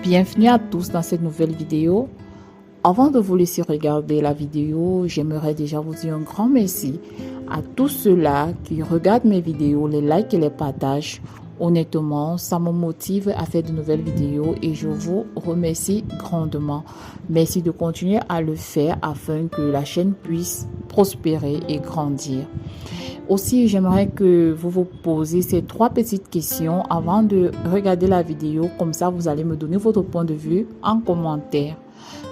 Bienvenue à tous dans cette nouvelle vidéo. Avant de vous laisser regarder la vidéo, j'aimerais déjà vous dire un grand merci à tous ceux-là qui regardent mes vidéos, les likes et les partages. Honnêtement, ça me motive à faire de nouvelles vidéos et je vous remercie grandement. Merci de continuer à le faire afin que la chaîne puisse prospérer et grandir. Aussi, j'aimerais que vous vous posiez ces 3 petites questions avant de regarder la vidéo. Comme ça, vous allez me donner votre point de vue en commentaire.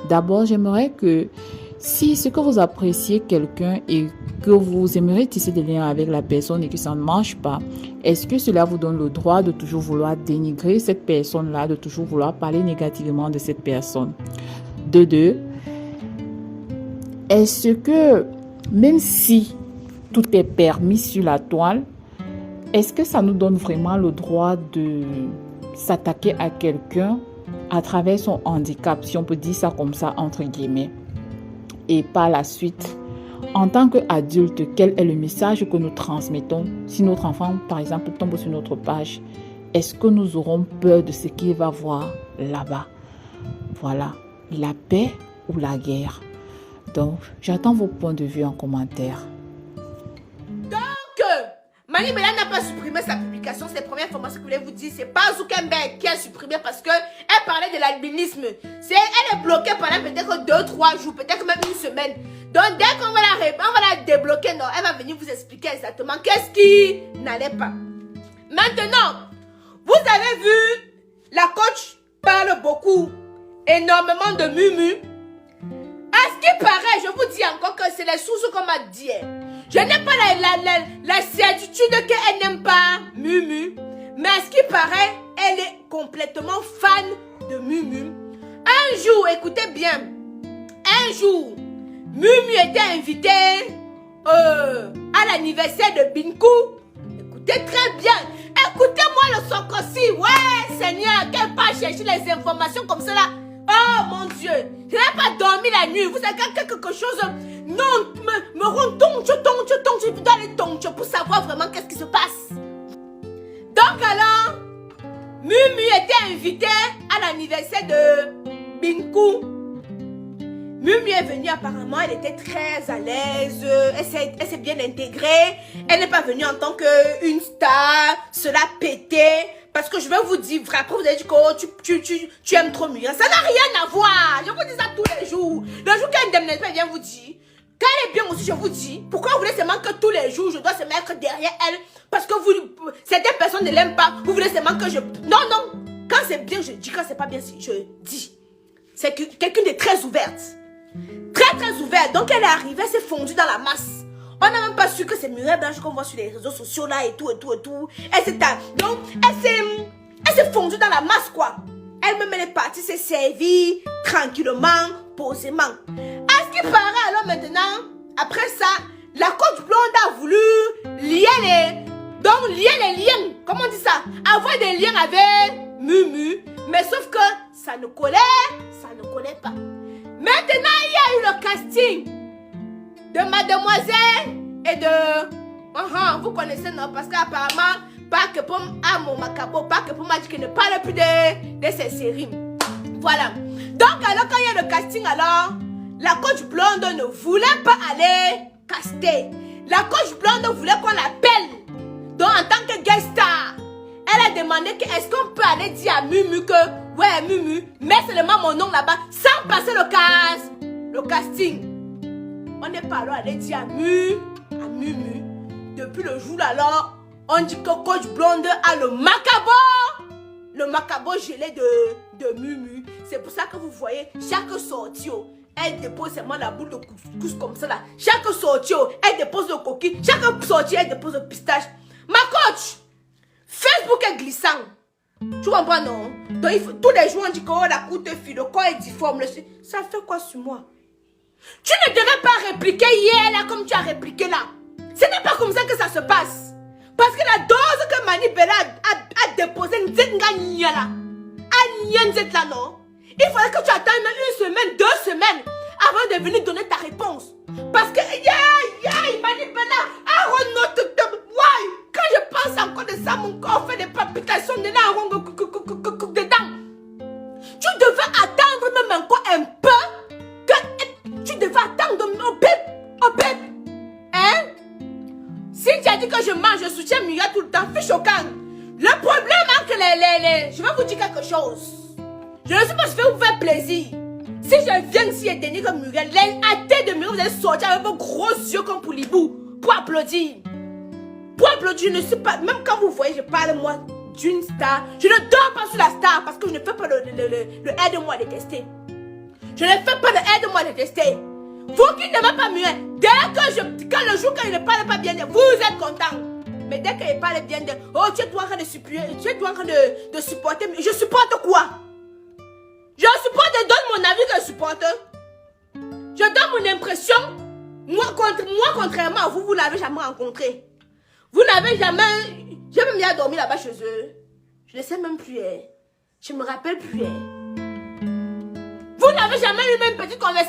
D'abord, j'aimerais que si ce que vous appréciez quelqu'un et que vous aimeriez tisser des liens avec la personne et que ça ne marche pas, est-ce que cela vous donne le droit de toujours vouloir dénigrer cette personne-là, de toujours vouloir parler négativement de cette personne? De deux, est-ce que même si tout est permis sur la toile, est-ce que ça nous donne vraiment le droit de s'attaquer à quelqu'un à travers son handicap, si on peut dire ça comme ça, entre guillemets? Et par la suite, en tant qu'adulte, quel est le message que nous transmettons si notre enfant, par exemple, tombe sur notre page? Est-ce que nous aurons peur de ce qu'il va voir là-bas? Voilà, la paix ou la guerre? Donc, j'attends vos points de vue en commentaire. Mani Bella n'a pas supprimé sa publication. C'est la première information que je voulais vous dire. C'est pas Zuckerberg qui a supprimé parce qu'elle parlait de l'albinisme. Elle est bloquée pendant peut-être 2-3 jours, peut-être même une semaine. Donc dès qu'on va la débloquer, non, elle va venir vous expliquer exactement qu'est-ce qui n'allait pas. Maintenant, vous avez vu, la coach parle beaucoup, énormément de mumu. À ce qui paraît, je vous dis encore que c'est les sources qu'on m'a dit. Je n'ai pas la certitude qu'elle n'aime pas Mumu. Mais à ce qui paraît, elle est complètement fan de Mumu. Un jour, écoutez bien. Un jour, Mumu était invitée à l'anniversaire de Binkou. Écoutez très bien. Écoutez-moi le Sokosi. Ouais, Seigneur, qu'elle part chercher les informations comme ça là. Oh mon Dieu, je n'ai pas dormi la nuit. Vous savez quelque chose? Non, me rend tonche, je dois aller tonche pour savoir vraiment qu'est-ce qui se passe. Donc alors, Mumu était invitée à l'anniversaire de Binkou. Mumu est venue apparemment, elle était très à l'aise, elle s'est bien intégrée. Elle n'est pas venue en tant qu'une star, cela pétait. Parce que je vais vous dire, après vous avez dit que oh, tu aimes trop Muriel. Ça n'a rien à voir. Je vous dis ça tous les jours. Le jour qu'elle ne vient vous dire, quand elle est bien aussi, je vous dis, pourquoi vous voulez seulement que tous les jours, je dois se mettre derrière elle? Parce que certaines personnes ne l'aiment pas. Vous voulez seulement que je... Non, non. Quand c'est bien, je dis. Quand c'est pas bien, je dis. C'est quelqu'un de très ouverte. Très, très ouverte. Donc, elle est arrivée, elle s'est fondue dans la masse. On n'a même pas su que c'est Muriel Blanche qu'on voit sur les réseaux sociaux là et tout. Donc, elle s'est fondue dans la masse quoi. Elle-même, elle est partie, s'est servie tranquillement, posément. À ce qui paraît alors maintenant, après ça, la coach blonde a voulu lier les liens. Comment on dit ça? Avoir des liens avec Mumu. Mais sauf que ça ne collait pas. Maintenant, il y a eu le casting de mademoiselle et de... vous connaissez, non? Parce qu'apparemment, pas que pour mon Macabo, pas que pour m'a dit qu'il ne parle plus de ces séries. Voilà. Donc, alors, quand il y a le casting, alors, la coach blonde ne voulait pas aller caster. La coach blonde voulait qu'on l'appelle. Donc, en tant que guest star, elle a demandé que est-ce qu'on peut aller dire à Mumu que, ouais, Mumu, mets seulement mon nom là-bas, sans passer le casting. On n'est pas allé dire à Mumu. Depuis le jour alors, on dit que coach blonde a le macabo gelé de Mumu. C'est pour ça que vous voyez, chaque sortie, elle dépose seulement la boule de couscous comme ça là. Chaque sortie, elle dépose le coquille. Chaque sortie, elle dépose le pistache. Ma coach, Facebook est glissant. Tu comprends non? Donc, tous les jours, on dit que oh, la coûte fille, le corps est difforme. Ça fait quoi sur moi? Tu ne devais pas répliquer hier là comme tu as répliqué là. Ce n'est pas comme ça que ça se passe. Parce que la dose que Mani Bella a déposée, là, non? Il faudrait que tu attendes même 1 semaine, 2 semaines avant de venir donner ta réponse. Parce que, Mani Bella, quand je pense encore de ça, mon corps fait des palpitations dedans. dire quelque chose. Je ne suis pas fait vous faire plaisir. Si je viens ici et tenir comme Muriel, à tête de Muriel, vous allez sortir avec vos gros yeux comme pour l'hibou pour applaudir. Pour applaudir, je ne suis pas... Même quand vous voyez, je parle moi d'une star. Je ne dors pas sur la star parce que je ne fais pas le aide-moi à détester. Je ne fais pas le aide-moi à détester. Vous qui n'aimez pas Muriel, dès que quand le jour quand il ne parle pas bien d'elle, vous êtes content. Mais dès qu'il parle bien d'elle, oh, tu es toi en train de supplier, tu es toi en train de supporter. Je supporte quoi? Je supporte, je donne mon avis que je supporte. Je donne mon impression. Moi, contrairement à vous, vous n'avez jamais rencontré. Vous n'avez jamais... J'ai même bien dormi là-bas chez eux. Je ne sais même plus. Je ne me rappelle plus. Vous n'avez jamais eu même une petite conversation